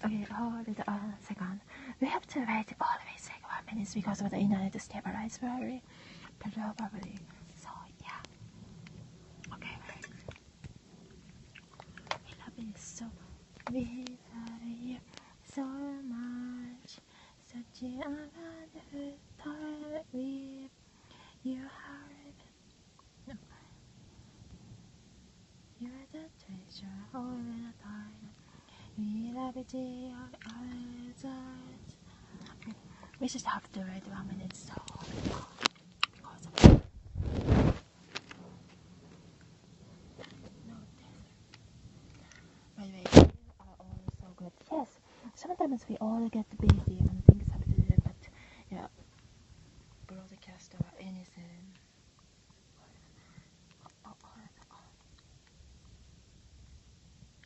Okay, hold it on a second. We have to wait always like 1 minute because of the internet stabilized probably. So yeah. Okay, wait. We love you so. We love you so much. Such a wonderful time with you have. No. You're the treasure all the time. We love you till our eyes. Okay. We just have to wait 1 minute so because of no this. By the way, these are all so good. Yes, sometimes we all get busy and things have to do, but yeah, broadcast or anything.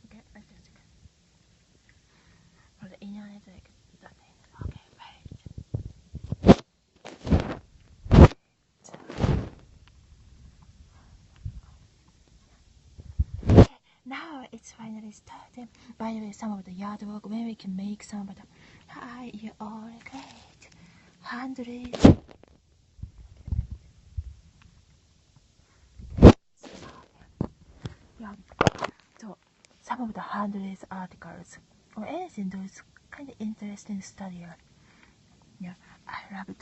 Okay, I just for the internet like that thing. Okay, wait. Okay, now it's finally started. By the way, some of the yard work when we can make some of the hi, you all great. 100. Yeah. So some of the hundreds articles or anything those kind of interesting study. Yeah, I love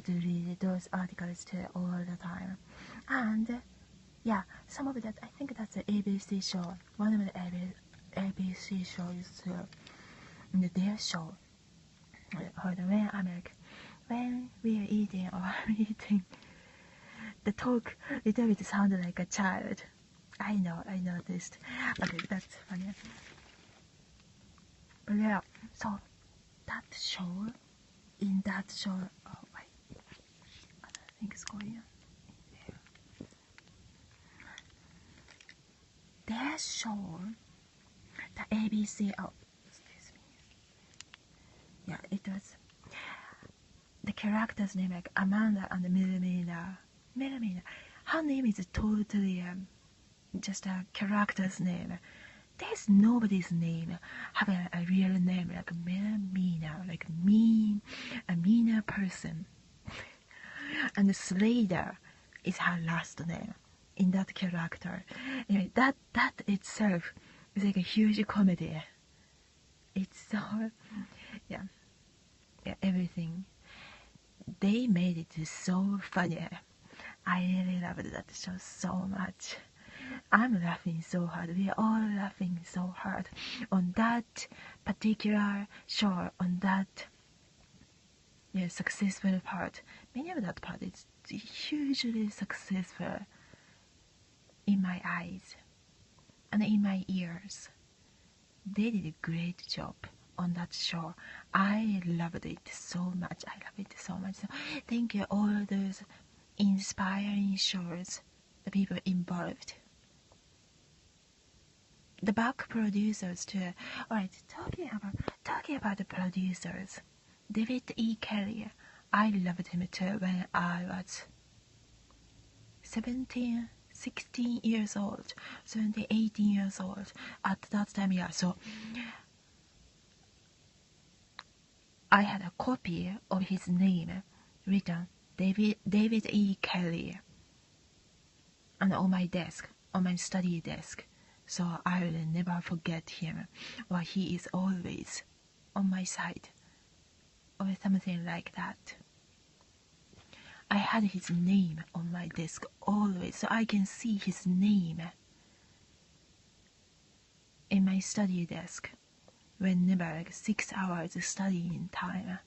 to read those articles too all the time. And yeah, some of that I think that's an ABC show. One of the ABC shows their show. Hold on, when we are eating or eating, the talk little bit sounded like a child. I noticed. Okay, that's funny. But yeah, so that show, in that show, oh wait, other things going on there. Their show, the ABC, oh, excuse me. Yeah, it was, the character's name like Amanda and Milmina. Her name is totally just a character's name. There's nobody's name having a real name like Milmina, like mean, a meaner person. And Slater is her last name in that character. Anyway, that itself is like a huge comedy. It's so yeah, everything. They made it so funny. I really loved that show so much. I'm laughing so hard. We are all laughing so hard on that particular show, on that successful part. Many of that part is hugely successful in my eyes and in my ears. They did a great job on that show. I loved it so much. So thank you all those inspiring shows, the people involved. The back producers too. Alright, talking about the producers. David E. Kelly. I loved him too when I was 16 years old, 18 years old at that time. Yeah, so I had a copy of his name written David E. Kelly, and on my desk, on my study desk, so I will never forget him, or he is always on my side, or something like that. I had his name on my desk always, so I can see his name in my study desk whenever like 6 hours studying time.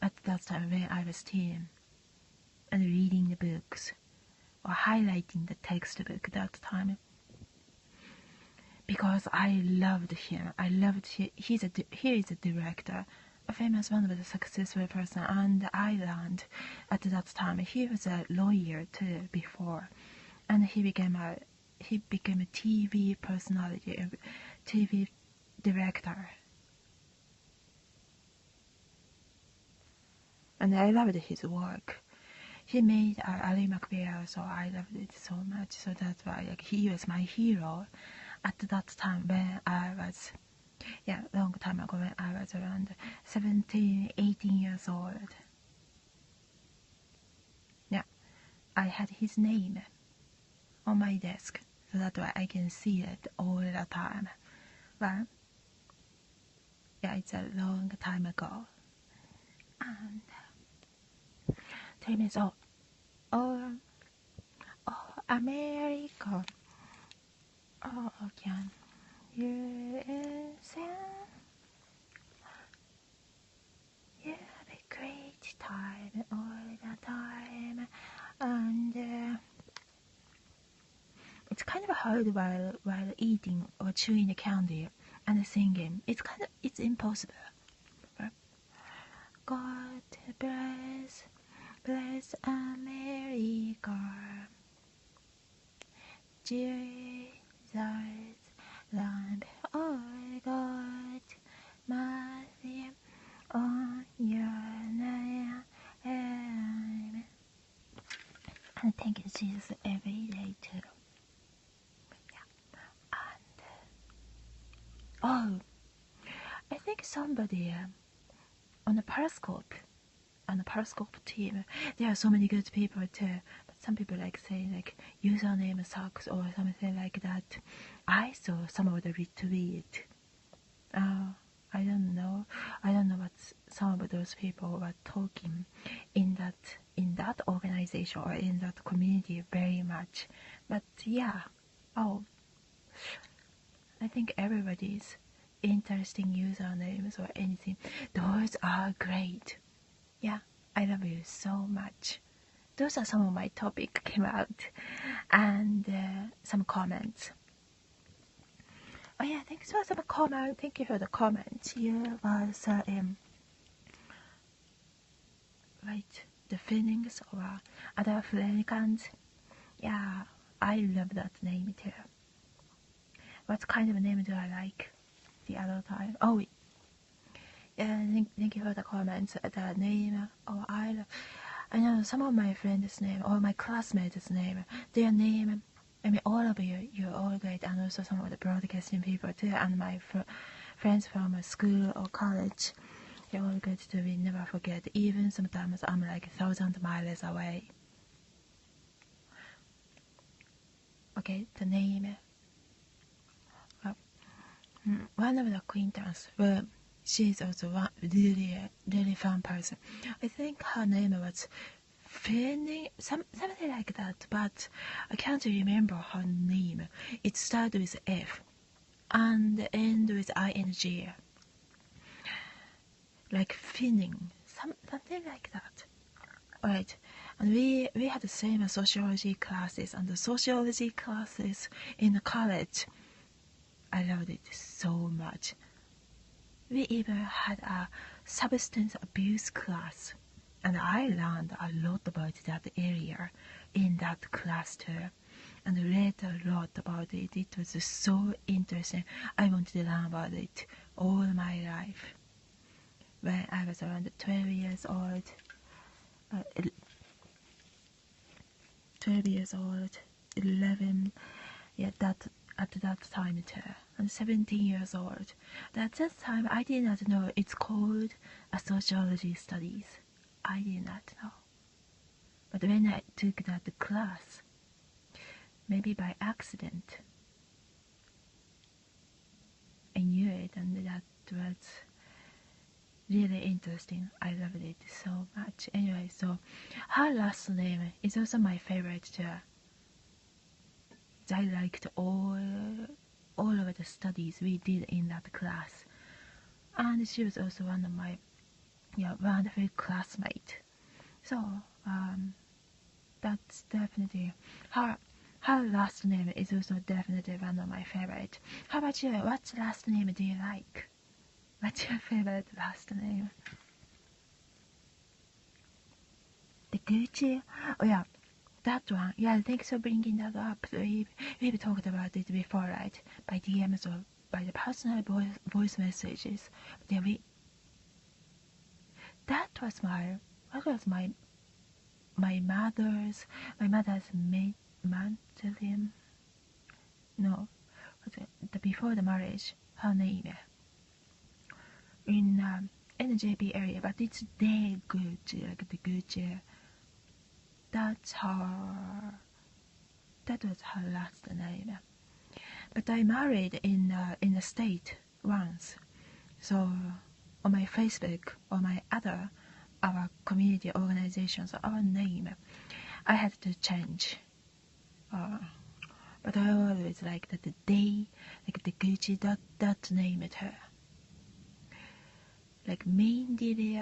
At that time when I was teen, and reading the books or highlighting the textbook that time, because I loved him. He is a director, a famous one of the successful person, and I learned at that time he was a lawyer too before, and he became a TV personality, a TV director, and I loved his work. He made Ally McBeal, so I loved it so much. So that's why he was my hero at that time when I was, long time ago when I was around 17, 18 years old. Yeah, I had his name on my desk, so that way I can see it all the time. Well, it's a long time ago. And tell me, so, America, can you sing? You have a great time all the time, and it's kind of hard while eating or chewing the candy and singing. It's impossible. Right? God bless America. Jesus, Lamb of God, mercy on your name. And thank you, Jesus, every day too. And I think somebody on the Periscope team, there are so many good people too. But some people say username sucks or something like that. I saw some of the retweet. I don't know what some of those people were talking in that organization or in that community very much. But I think everybody's interesting usernames or anything, those are great. Yeah, I love you so much. Those are some of my topics came out, and some comments. Thanks for some comment. Thank you for the comments. Here was the feelings of other Africans. Yeah, I love that name too. What kind of name do I like the other time? Thank you for the comments. The name I know some of my friends' name or my classmates' name. Their name. I mean, all of you're all great, and also some of the broadcasting people too, and my friends from school or college. You're all good too. We never forget. Even sometimes I'm 1,000 miles away. Okay, the name. One of the acquaintance. Well, she's also one really fun person. I think her name was Fanny, something like that, but I can't remember her name. It starts with F and end with ing, like Finning, something like that. Alright, and we had the same sociology classes, and the sociology classes in the college, I loved it so much. We even had a substance abuse class, and I learned a lot about that area in that class too, and read a lot about it. It was so interesting. I wanted to learn about it all my life. When I was around 12 years old, 11, at that time too, and 17 years old. At that time, I did not know it's called a sociology studies. I did not know. But when I took that class, maybe by accident, I knew it, and that was really interesting. I loved it so much. Anyway, so her last name is also my favorite too. I liked all of the studies we did in that class, and she was also one of my wonderful classmates. So that's definitely her last name is also definitely one of my favorite. How about you? What last name do you like? What's your favorite last name? The Gucci? Oh yeah, that one. Yeah, thanks for bringing that up. We've talked about it before, right? By DMs or by the personal voice messages. But yeah, that was my mother's Magdalene. No, before the marriage, her name in NJP area, but it's Deguchi, like the Gucci. That's her. That was her last name. But I married in the state once, so on my Facebook or my other our community organizations, our name, I had to change. But I always like that they, like the Gucci that named her. Like mainly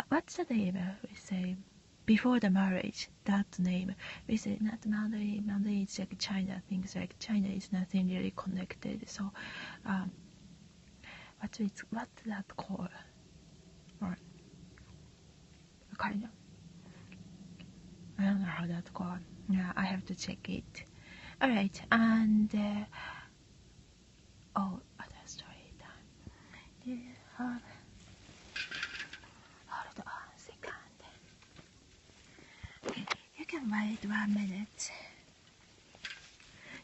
what's the name we say before the marriage? That name we say not Mandarin. Mandarin is like China. Things like China is nothing really connected. So, what's that called? Or kind of. I don't know how that's called. Yeah, I have to check it. All right, and other story time. Yeah, hold on a second. Okay, you can wait 1 minute.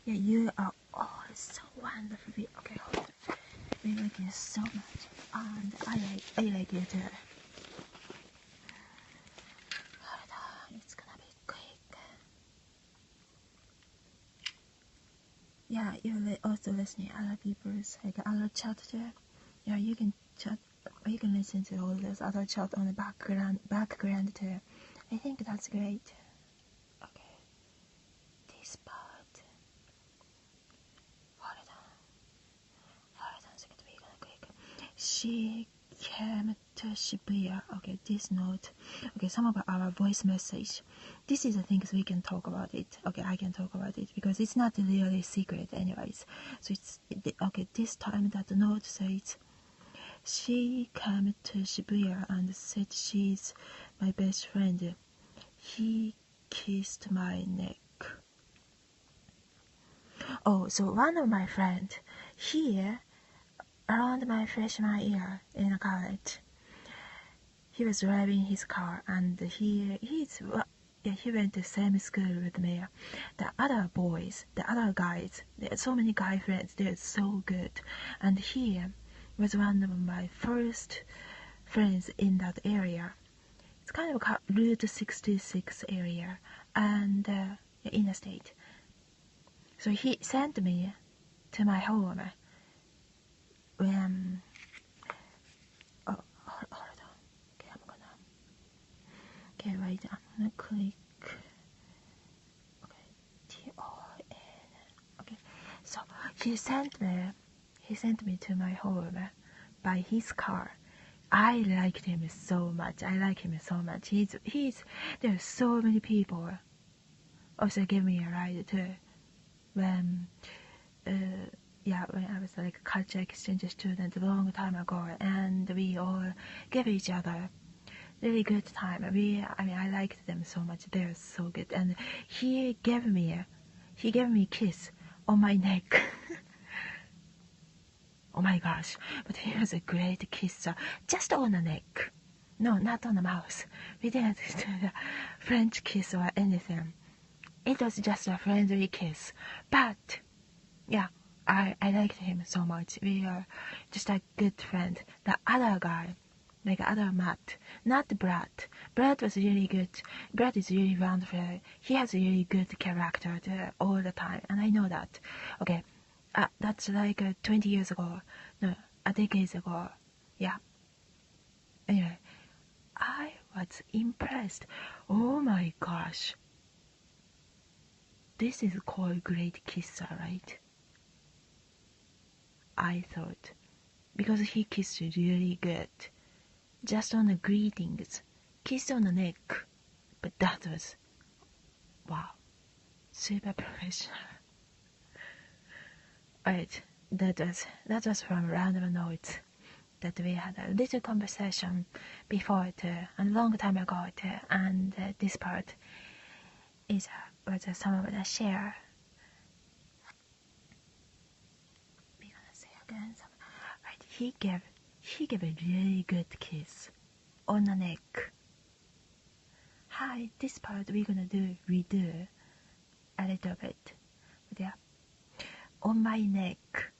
Yeah, you are all so wonderful. Okay, hold on. We like you so much, and I like you too. Hold on, it's gonna be quick. Yeah, you're also listening to other people's like other chat too. Yeah, you can chat. You can listen to all those other chat on the background too. I think that's great. Okay, this part. Hold on a second, we're gonna quick. She came to Shibuya. Okay, this note. Okay, some of our voice message. This is the things we can talk about it. Okay, I can talk about it because it's not really secret anyways. So it's okay. This time that note says, she came to Shibuya and said she's my best friend. He kissed my neck. Oh, so one of my friends here around my freshman year in college, he was driving his car and he went to the same school with me. The other boys, the other guys, there are so many guy friends, they're so good. And he was one of my first friends in that area. It's kind of Route 66 area and in the state. So he sent me to my home when hold on. Okay, wait, I'm gonna click. Okay, TON. Okay, so he sent me to my home by his car. I liked him so much. I like him so much. There's so many people also gave me a ride too. When when I was like a culture exchange student a long time ago, and we all gave each other really good time. I liked them so much. They're so good. And he gave me a kiss on my neck. Oh my gosh! But he was a great kisser, just on the neck. No, not on the mouth. We didn't do the French kiss or anything. It was just a friendly kiss. But yeah, I liked him so much. We are just a good friend. The other guy, like other Matt, not Brad. Brad was really good. Brad is really wonderful. He has a really good character all the time, and I know that. Okay, that's like 20 years ago. No, a decade ago. Yeah. Anyway, I was impressed. Oh my gosh. This is called great kisser, right? I thought. Because he kissed really good. Just on the greetings. Kiss on the neck. But that was, wow, super professional. Alright, that was from random notes that we had a little conversation before it, a long time ago, and this part was some of the share. We're gonna say again. Right, he gave a really good kiss on the neck. Hi, this part we're gonna redo a little bit. But yeah, on my neck.